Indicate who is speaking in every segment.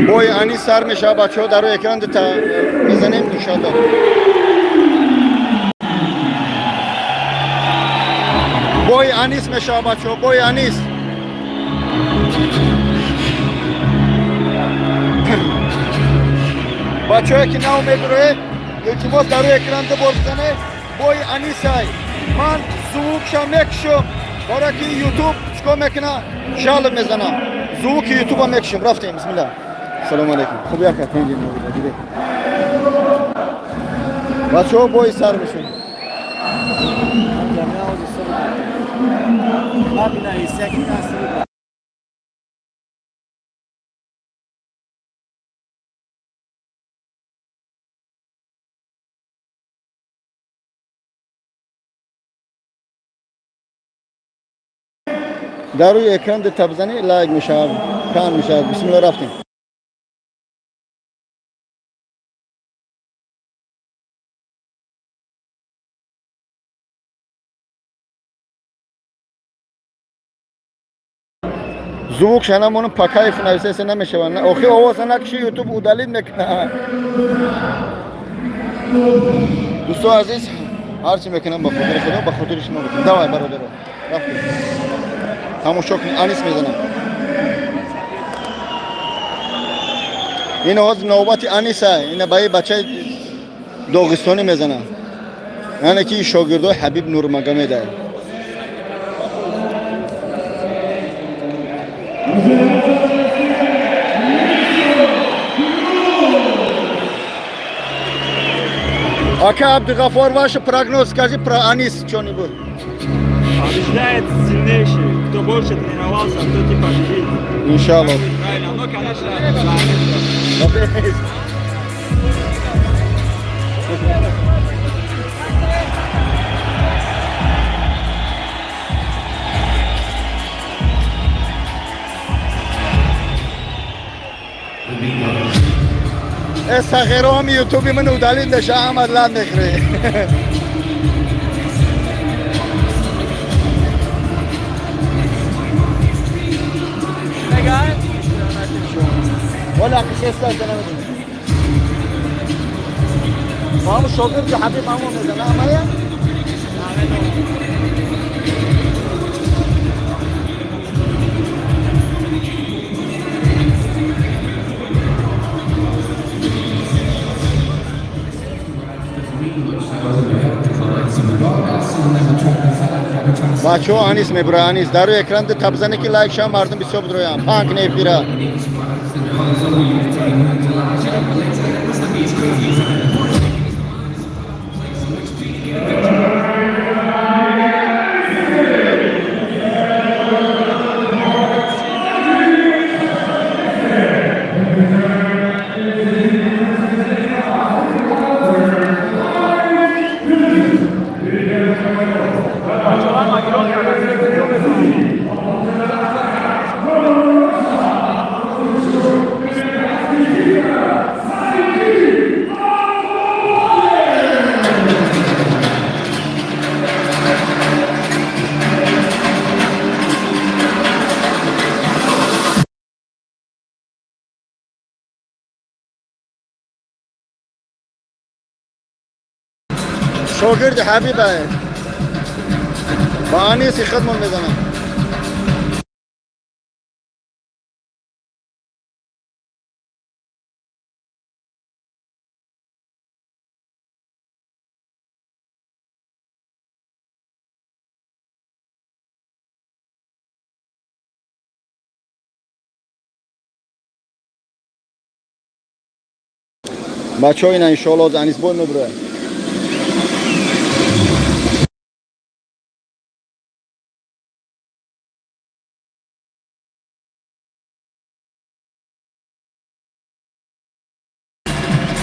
Speaker 1: بوی انی سر میشه بچه ها در روی اکران میزنیم انشالله. بوی انیس میشه بچه ها، بوی انیس. بچه های که نو میگروه التماس در روی اکران دبار بزنه. بوی انیس های من زوکشا میکشم برای که یوتیوب چکا میکنه جالب میزنه. زوک یوتیوب هم میکشم. رفتیم بسم الله. سلام علیکم. خوب یک کنید دیگه بچه ها بوی سر میشون. در روی اکران ده تبزنی لایک میشه کام میشه. بسم الله رفتیم. زوک شنمون پکایف نویسه نمیشه نه آخه آواز نکشی یوتیوب udalid میکنه. دوستان عزیز هرچی میکنم با خاطر خدا با خاطر شما میکنم. دوای برادر رفتیم تماشا کنید. انیس میزنم. این آواز نوبت انیس های این برای بچه داغستانی میزنه. یعنی که شاگردای حبیب نورمگامد های. Aka Abdülgafar vaše прогноз скажи про Анис что-нибудь.
Speaker 2: Побеждает сильнейший. Кто больше тренировался, тот и победит.
Speaker 1: Иншаллах.
Speaker 2: Правильно, но, конечно, за
Speaker 1: استخیرام یوتیوبی من udalid نشه احمد لند نخره. ولا قصة استاذ ما هو شاگرد جو حبیب ما هو میزنه امایا. بچه ها انیس میبره. انیس در روی اکران ده تبزنه که لایک شما مردم بسیار بدرویم پانک نیفیره. شاگرد حبیب های با انیسی خدمت میزنم. بچه ها این انشاءالله از انیس بول میبره.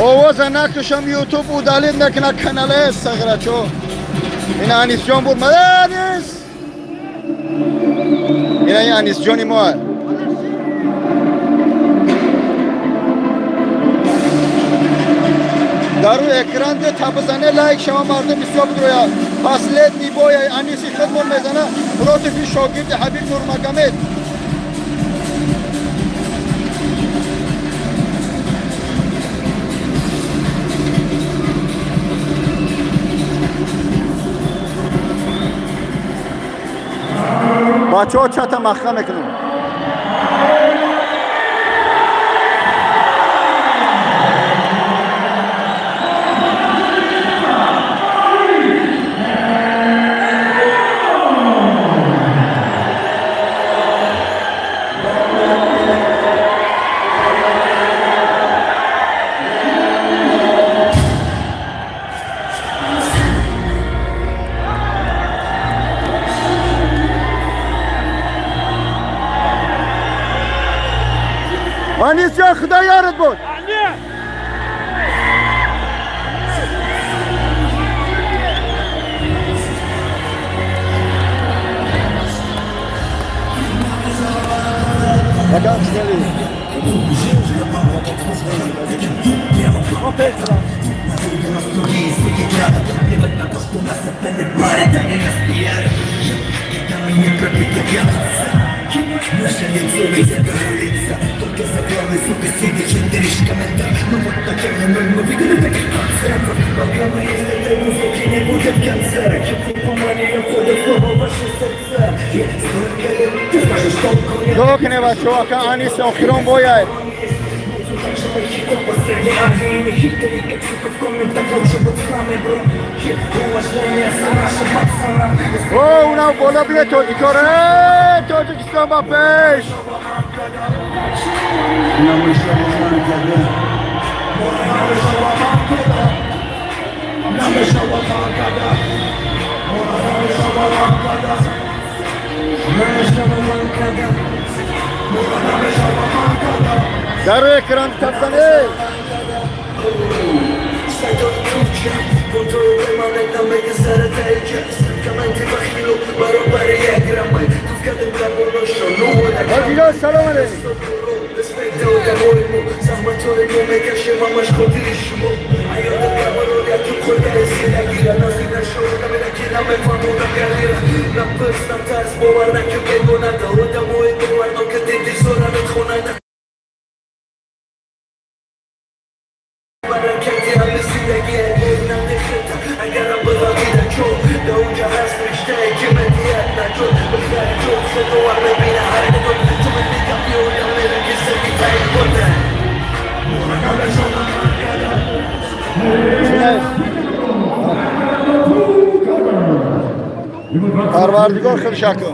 Speaker 1: آواز نکشم یوتیوب udalid نکنه کانال استخره چو این انیس جان بود انیس. این انیس جانی ما در روی اکران ده تبزنه لایک شما مردم بسیار بدروید. پسلت نیبای انیسی خدمت میزنه پروتفی شاگرد حبیب نورمگامد. بچه‌ها چتا مخه میکنن. آنیس یا خدا یارت بود. Bakalım şöyle. Dokne bacheo ka anis akhiron boyay. O una bola bile tojikore Tojikistan ba pesh. در ekran tabzane. Hadi selam aleyküm. Parvardigor خیلی شکر.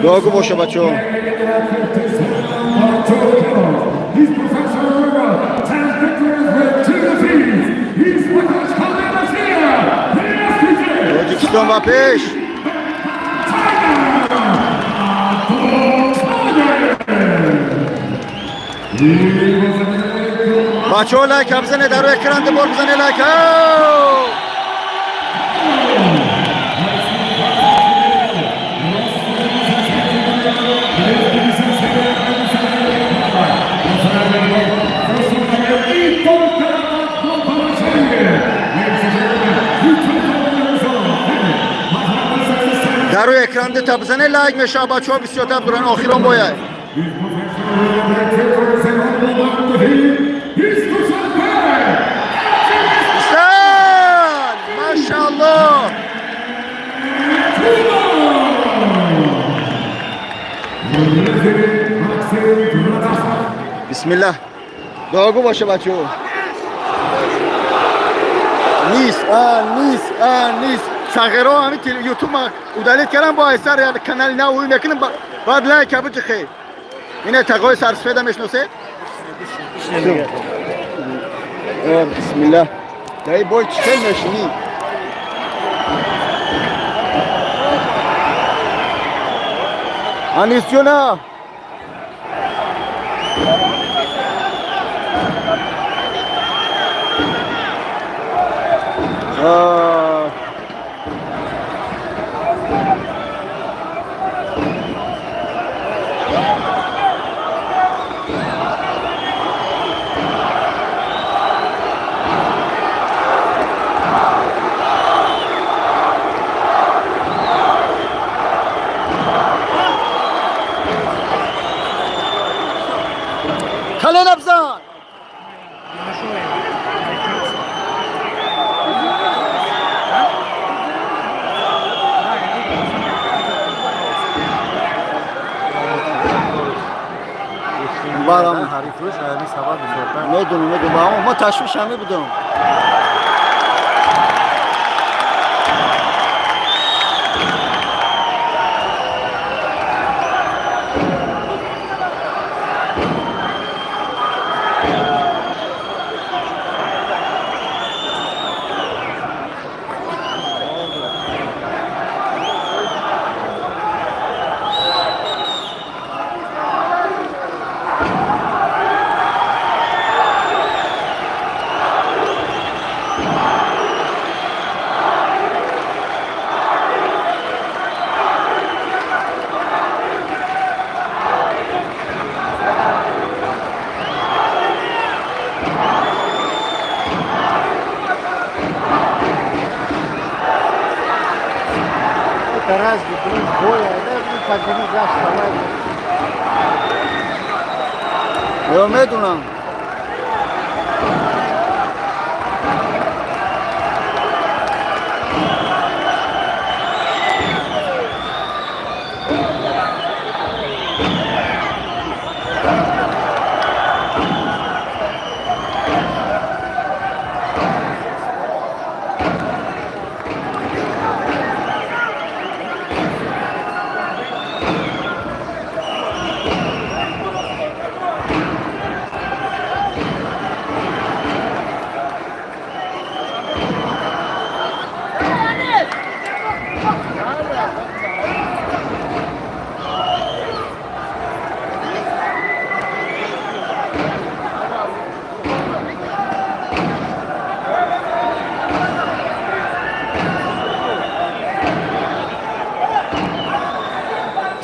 Speaker 1: Doğru boşa bacheo. Tojikistan va pesh. بچه‌ها لایک بزنید در اکران دبور بزنید لایک در اکران ده بزنید لایک میشه بچه‌ها بسیار تا برن آخرام باید Maşallah. Bismillah. Doğru başı bacheo. Nis. Sagero hami YouTube'a udalet kردم با اثر یا کانال نو میکنم بعد لایک بچه خیر. اینه تقوی سرسفید میشناسه؟ Bismillah. Dayı boy çıkarma şimdi. Anisyona. کله نبزن برام
Speaker 3: حریفش علی سبب بزرگتر
Speaker 1: میدونم اما ما تشویش همه بودم
Speaker 3: Тарас битруш боя, да, подбери газ, давай.
Speaker 1: یا میدونم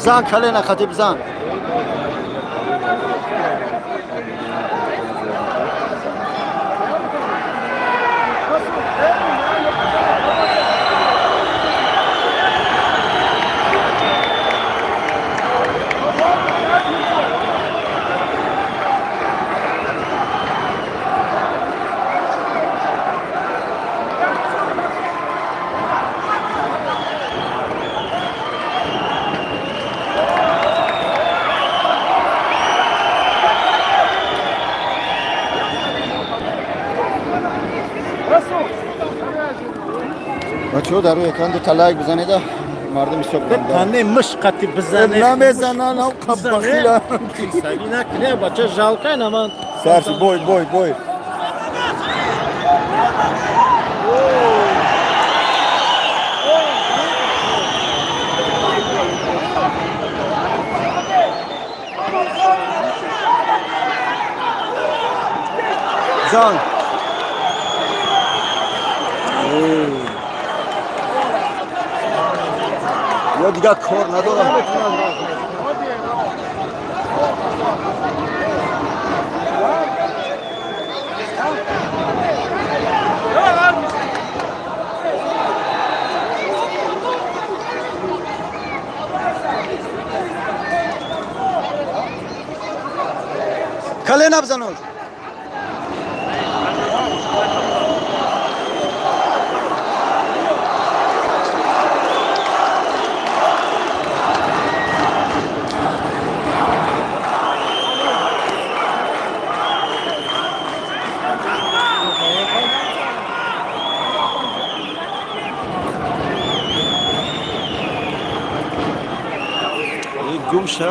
Speaker 1: زن کله نه خطیب زن بچه‌ها در روی اکران لایک بزنید مردم حساب کنند
Speaker 3: Tane mышqati bizane.
Speaker 1: نمیزنن او قبخیلا
Speaker 3: Sabina kne bacha jalkan aman.
Speaker 1: سرس بوی زن یا دیگه کار ندارم کله نبزنوش گوشه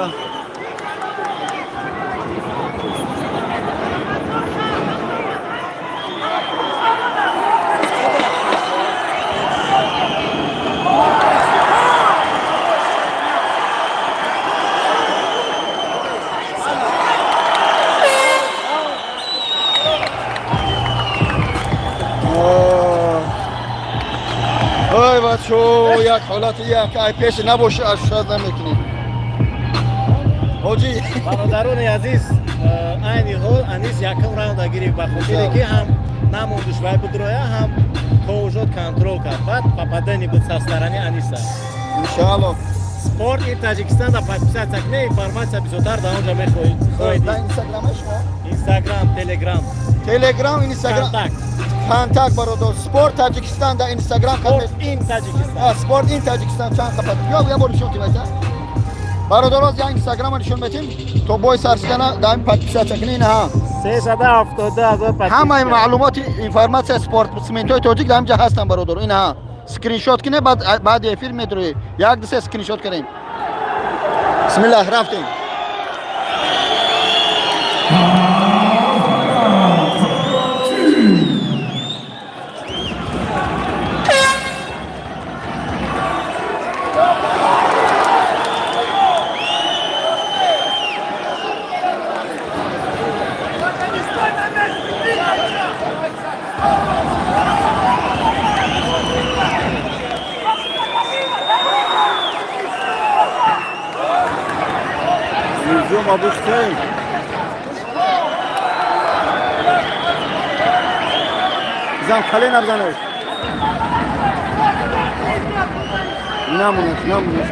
Speaker 1: ای بچو یک حالت یک ای پیش نباشه ارشاد نمیکنی حاجی
Speaker 3: برادران عزیز عین حال انیس یکم راوند گیری با خاطر که هم نموندش وای بدرویا هم توجد کنترل کرد بعد پاپادنی بود ساسترانی انیسا
Speaker 1: انشاءالله
Speaker 3: Sport in Tajikistan da подписаться к ней, информация безудар да onca me koy.
Speaker 1: Da Instagram'ış mı?
Speaker 3: Instagram, Telegram,
Speaker 1: Telegram, Instagram.
Speaker 3: Kontak.
Speaker 1: Kontak barodo. Spor Tacikistan'da Instagram kapat.
Speaker 3: Sport in Tajikistan.
Speaker 1: Ha, Sport in Tajikistan çan kapat. Yok ya boru şoti mesela. Barodoros ya Instagram'a düşün metin. To boy sarsıcana daim patpisa çakını ha.
Speaker 3: Sesada haftada da
Speaker 1: Hamay malumatı informasiya sport smentoy tocik daim cahastan barodor. İn ha. Screenshot kine बाद ये फिर मैं तो याद से स्क्रीनशॉट करें बिस्मिल्लाह rafting Yüzüm adı Hüseyin. Zan kale nabzanır. Namunas.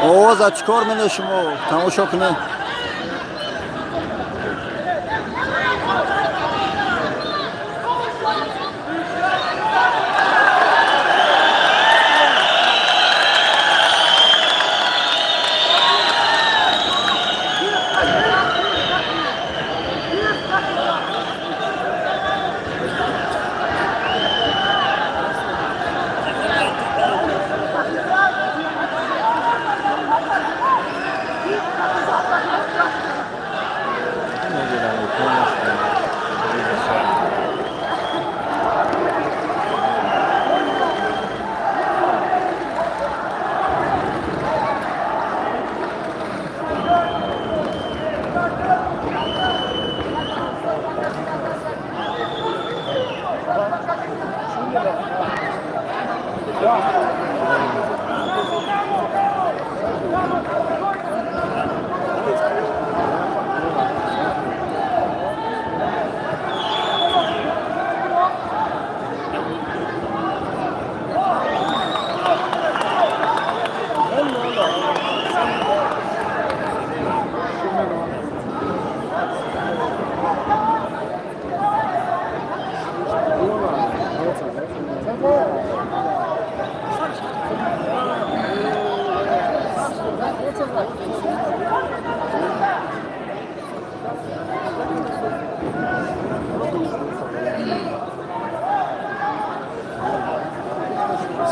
Speaker 1: O za çikor menešim o, tamo šok ne.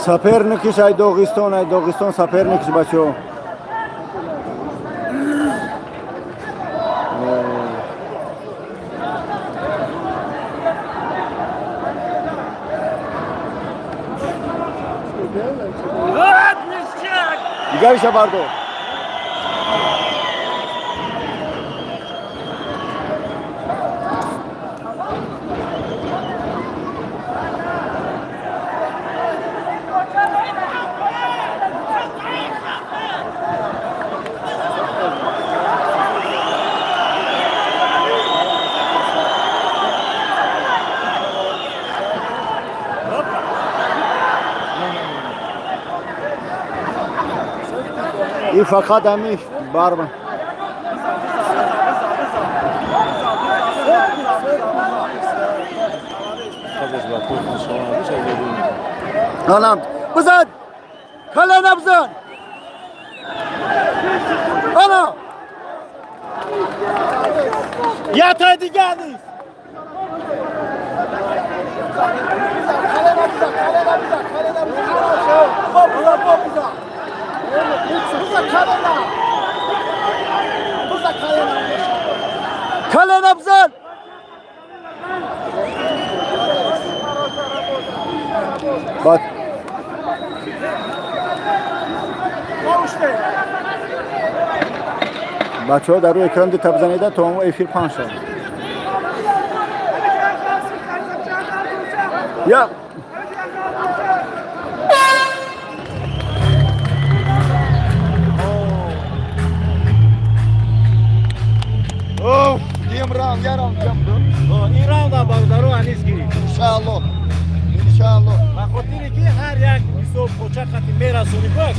Speaker 1: Sapernikish ay Dog'iston sapernikish bacho. Diğer şabardo. İyi fakat demiş barba. Anam, bızan, kale nabzan. Ana!
Speaker 3: Yatay diganis.
Speaker 1: Kale nabzan! Bak. بچه ها در روی اکران دید تبزنیده تا اون ایفیر 5 شد یا اوه دیم راند یا راند
Speaker 3: این راوند هم باودارو انیس گیری.
Speaker 1: انشاءالله انشاءالله
Speaker 3: و خاطری که هر یک حساب کوچک خطی میرسونی باید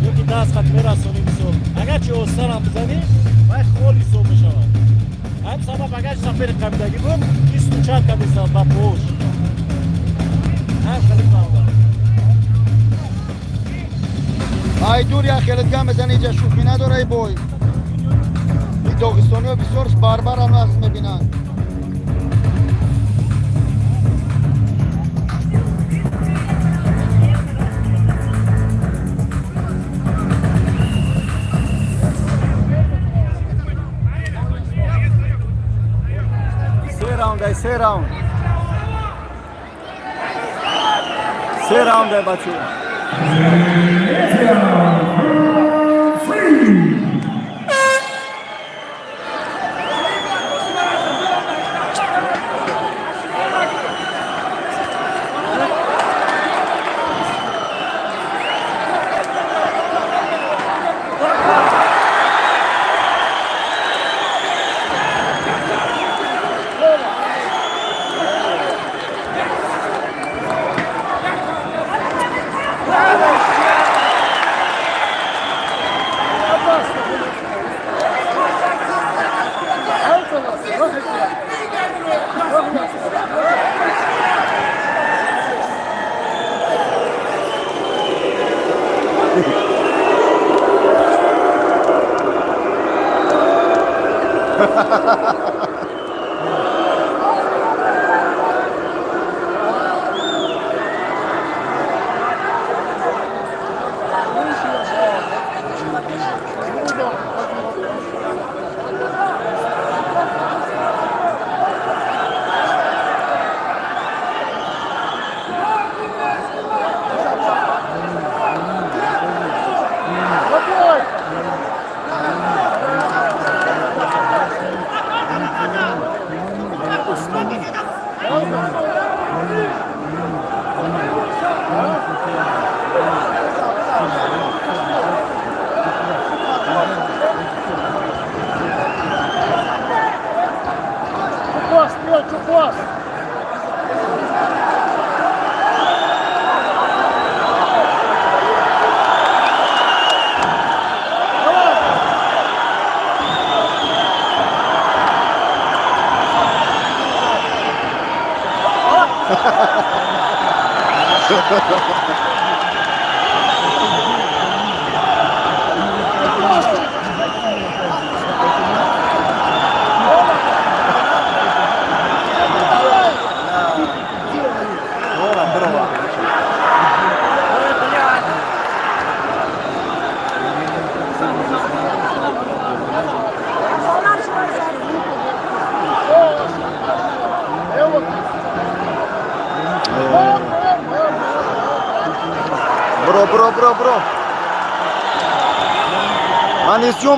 Speaker 3: یکی دست خط میرسونی حساب اگر چه استان هم بزنی باید خول حساب بشود هم سبب اگر سفر قبیلگی بود 24 کمیسان با پوش هم خیلی باید
Speaker 1: ای دور یا خیلتگاه بزن اینجا شوخی نداره ای بوی این داغستانی ها بسیار باربر هم از میبینن سه راوند ہے بچو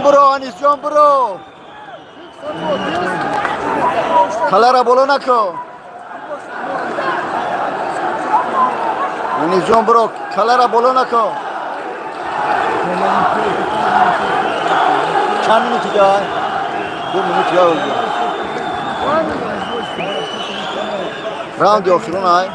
Speaker 1: Bro. Anisyon bro. Kalara bolo nako. Anisyon bro, kalara bolo nako. Çan minut ya. 2 minut ya oldu. Round yok şunun ay.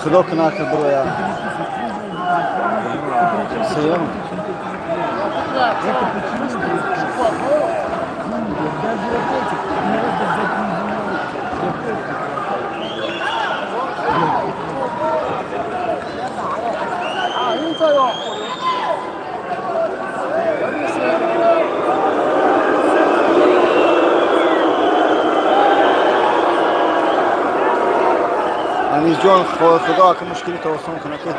Speaker 1: خدا کنار کرد برو یا سیام انیس جان خدا که مشکلی تو آسان کنه که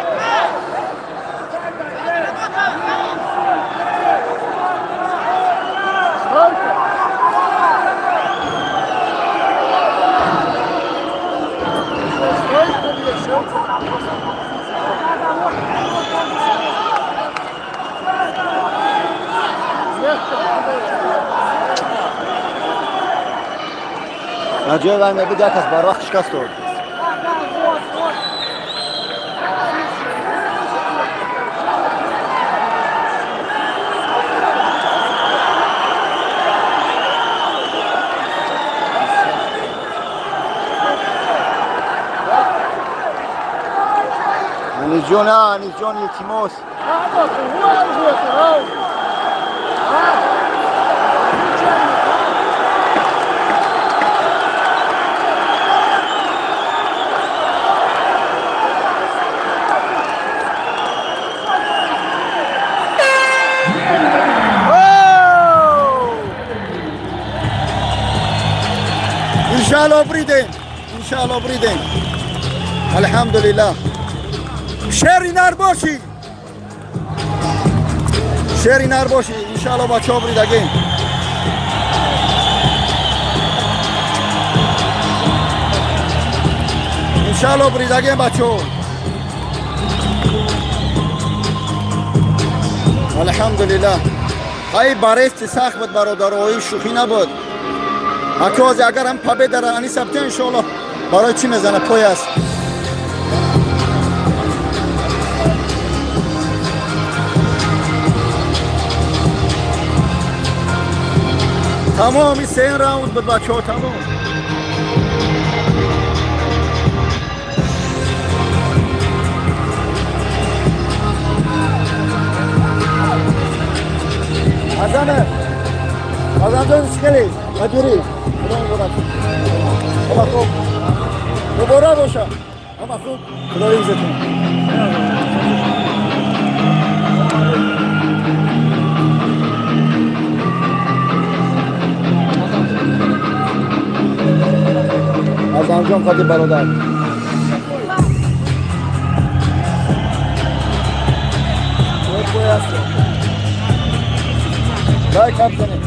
Speaker 1: نجوی وای میبود یک از بر وقت شکست داد انیس جان یتیماس انشالله بریدیم الحمدلله شهری نر باشی انشالله بچه ها بریدگیم انشالله بریدگیم بچه ها الحمدلله های بارست سخت بود برادرای شوخی نبود اکواز اگر هم پبه داره انی سبته انشالله برای چی میزنه پای است تمامی 3 راوند بود بچه ها تمام Azam jan sikali majuri ama خوب دوباره باشه اما خوب خدای عزتون Azam jan خاطر برادر Dai kaptanım.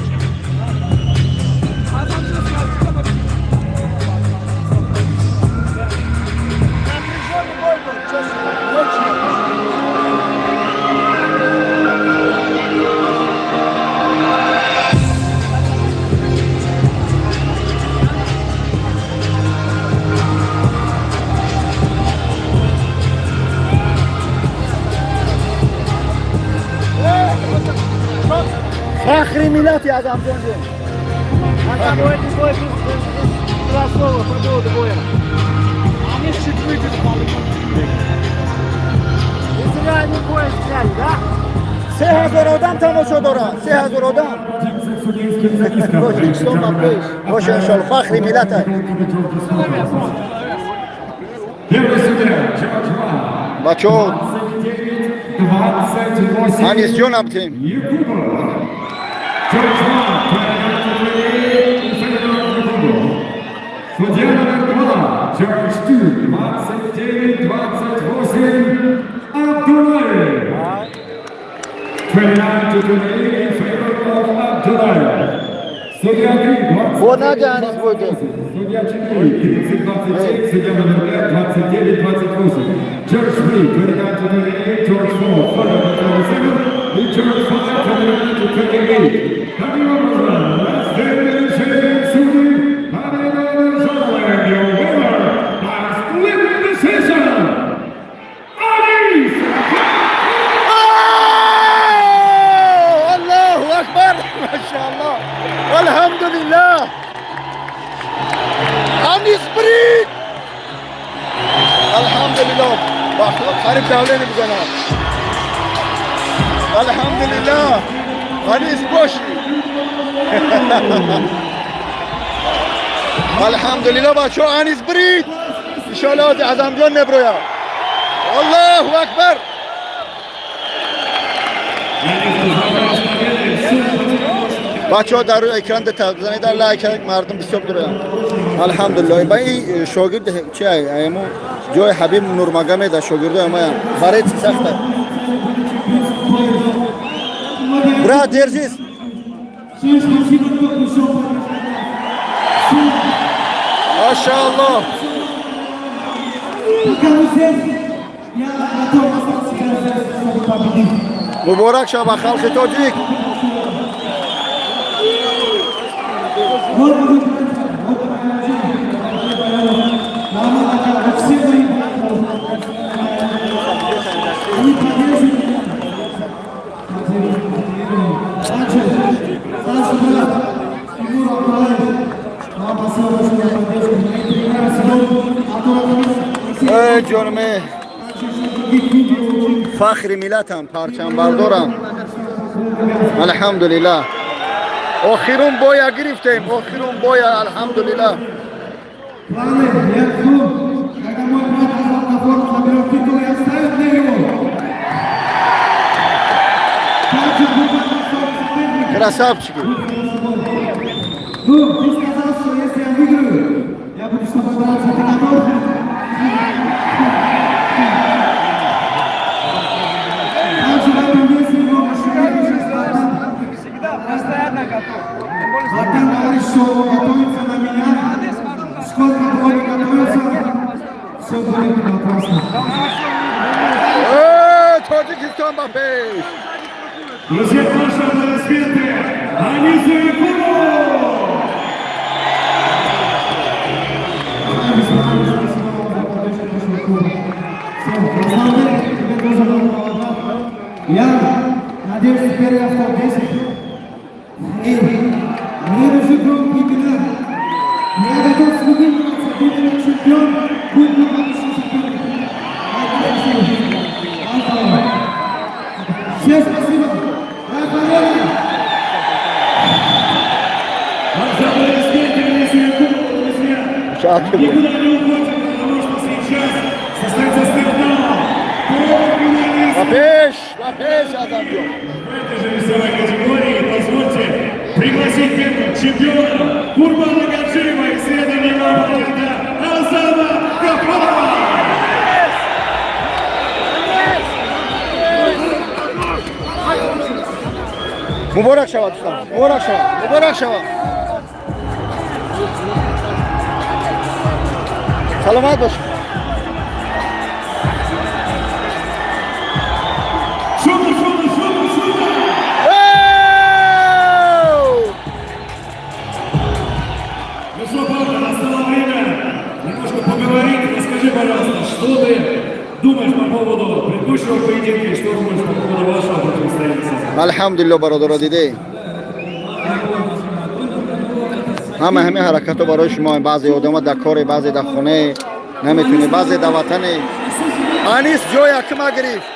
Speaker 1: فخری ملتی Azam جان
Speaker 3: Adam oyunu boy Krasnova подвода боя. Они чуть выйдут Израильный поезд взяли, да?
Speaker 1: 3000 آدم تماشا دارن 3000 آدم باشه انشالله فخری ملت هست بچه ها انیس جان هم تیم
Speaker 4: Судья номер 2, Charge 2, 29-28, Abdullayev. 29-28 in favor of Abdullayev. Судья 3, 20.
Speaker 1: Вот надо Анис будет.
Speaker 4: Судья 4, 30-27, судья номер 5, 29-28. Charge 3, 29-28, Charge 4, 5-27, и Charge 5, 29-28. Coming over the last day, судьи. Your winner by split decision, Anis
Speaker 1: Alhamdulillah. Anis Brit. Alhamdulillah. Bakın garip davranı bu cana. Alhamdulillah. Anis boş. Alhamdulillah bacho Anis Brit. İnşallah Azamjon ne buraya. Allahu Akbar. بچه‌ها در روی اکران تلویزیونی در لایک مردم بسیار دارن. الحمدلله. با این شاگرد چی ایمو جای حبیب نورمگامه در شاگرده ما برای سخته. برا درزیز. ماشاءالله. مبارک شب خلق تاجیک. ای جانم فخر ملتم پرچم بردارم الحمدلله آخرون بایا گرفتیم آخرون بایا الحمدلله красавчики Таджикистан бапеш.
Speaker 4: Друзья, наши аплодисменты Анису Якубову!
Speaker 5: Я надеюсь, теперь я стал 10. И мне нужны громкие имена. Я готов следить, победный чемпион будет выходящий чемпион. Всем спасибо. Рафаэль.
Speaker 4: Ваши аплодисменты Анису Якубову, друзья! Никуда не уходим, потому что сейчас состоится стартап.
Speaker 1: Бапеш, бапеш Азамjon.
Speaker 4: В этой же весовой категории позвольте пригласить первым чемпиона Курбана Гаджиева и следом оппонента Азама Гафарова.
Speaker 1: Mübarek şava dostlar. Mübarek şava. Mübarek şava. Selamat olsun.
Speaker 4: Шуба, шуба, шуба, шуба! Ну что, папа, настало время немножко поговорить. Расскажи, пожалуйста, что ты думаешь по поводу предыдущего поединка и что думаешь по поводу вашего противостояния?
Speaker 1: الحمدلله برادر دیده همه حرکت برای شما بعضی آدم در کار بعضی در خونه نمیتونه بعضی در وطن انیس جای اکما گرفت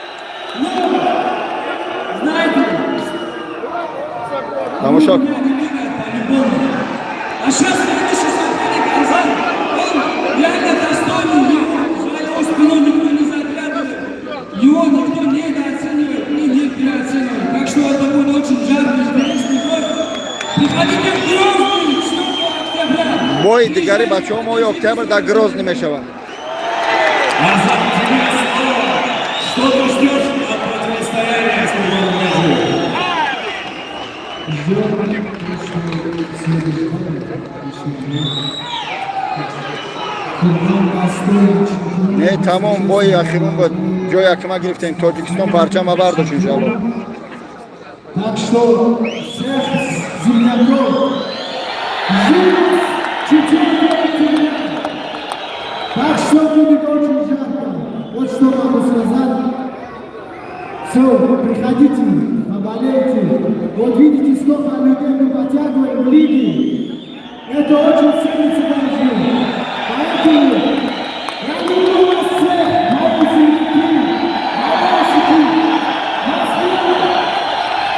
Speaker 1: تماشا
Speaker 6: А сейчас следующий соперник Азам, он реально достойный, его спиной никто не заглядывает, его никто недооценивает и не переоценивает. Так что это будет очень жаркий, интересный бой. Приходите в Грозный 4 октября.
Speaker 1: бой دیگری بچه ها ماه اکتبر در گرازنی میشود
Speaker 4: Азам, тебе слово. Что ты ждешь от противостояния с Курбаном Гаджиевым?
Speaker 1: نه تمام بای اخیرون بود جای اکما گرفتیم تاجیکستان پرچم و برداشت انشاءالله
Speaker 5: Так что всех земляков жить чуть-чуть октября. Так что будет очень жарко. Вот что могу сказать. Все, приходите, поболейте. Вот видите, сколько людей мы подтягиваем в лиге. Это очень ценится даже. Поэтому я думаю, у нас все новые земляки, молодежи, Москвы,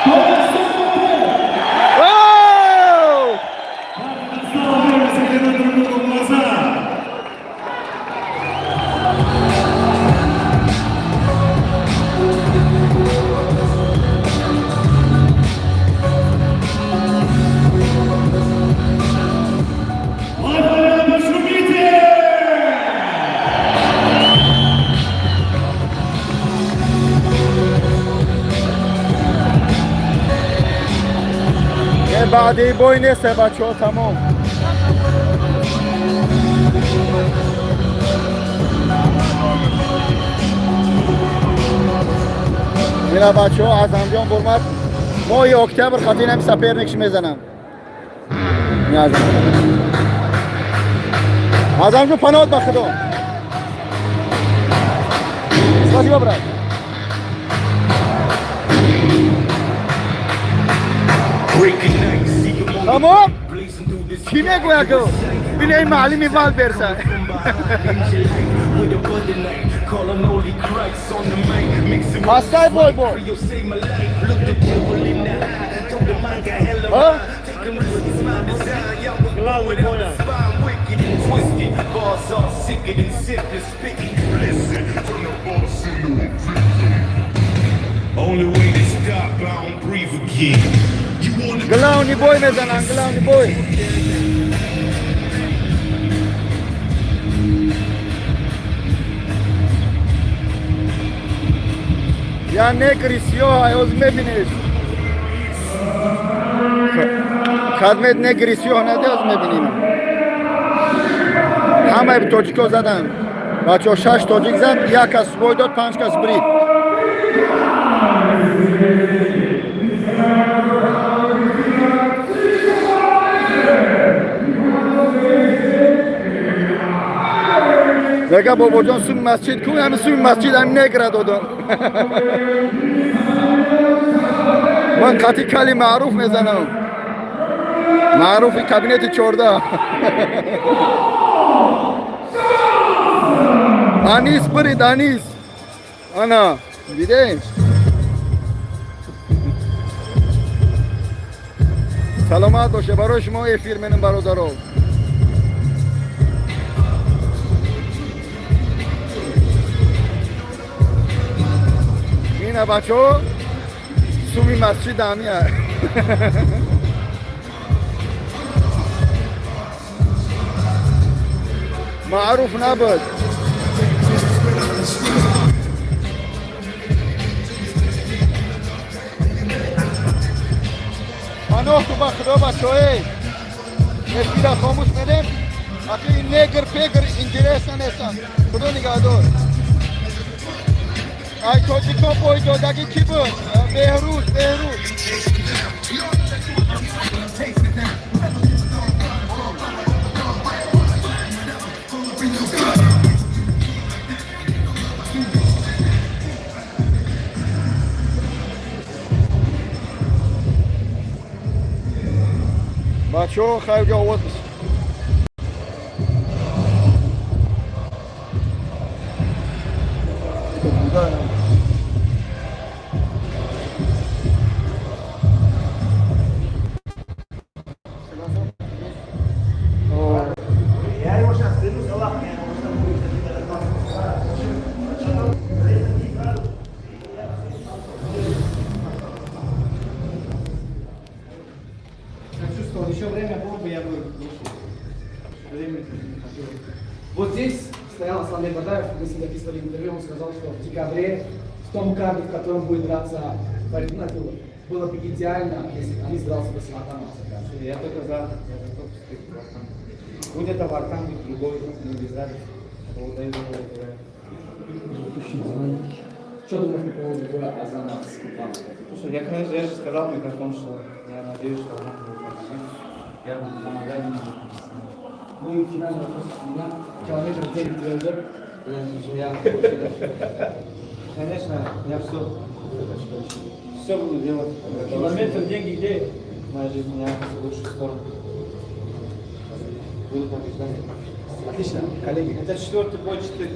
Speaker 5: только что смотрели.
Speaker 1: Оу!
Speaker 3: Настало время заглянуть друг другу в глаза. Лайф-арена, пошумите!
Speaker 1: یه بعدی بوی نیسته بچه ها تمام. میره بچه ها از انجام برمد ماه اکتبر خاطر نمی سپرنکش میزنم. این از انجام پناهت بخدا. سپاسی ببرد. تمام؟ چی میگوی اگه؟ بینه این معلمی وال برسن. هستای بای بای. ها؟
Speaker 3: Главный понял.
Speaker 7: Only way to stop, I don't breathe again. You wanna
Speaker 1: گلاونی بای میزنن گلاونی بای. یا نگری سیاه از میبینید. خدمت نگری سیاه نده از میبینیم. همه به تاجیکا زدن. بچه ها 6 تاجیک زد، یک کس بای داد، 5 کس برید. دیگه بابا جان سوی مسجد کو همه سوی مسجد هم نگره دادم. من قطعی کلی معروف میزنم. معروفی کابینت 14. انیس برید انیس. انا دیده؟ سلامت باشه برای شما افیر منم برادران. اینه بچه ها سومی مسجد همیه. معروف نبود. پناه تو با خدا بچه های افیر خاموش میدیم. اخی این نگر پیگر انجرس نیستن. خدا نگهدار. ای تاجیکا بای دادگی کی بود؟ بهروز بچه ها خیلی آواز بسید.
Speaker 5: Еще время было бы, я бы Вот здесь стоял Аслан Бадаев, мы с ним записывали интервью, он сказал, что в декабре, в том карде, в котором будет драться Фаридун Акилов, было бы идеально, если бы Анис дрался бы с Вартаном.
Speaker 8: Я только за готов встретить Вартан. Будь это Вартан, будь другой, не без разницы. Вот это
Speaker 5: Что думаешь по поводу боя Азана с Купаном?
Speaker 8: Слушай, я, конечно, я же сказал в микрофон, что я надеюсь, что он будет победить. Я буду помогать ему.
Speaker 5: Ну и финальный вопрос от меня. Километр 9 тренер.
Speaker 8: Конечно, я все буду делать. Километр, деньги где? Моя жизнь меня в лучшую сторону. Будут побеждать. Отлично, коллеги. Это 4-й бой, 4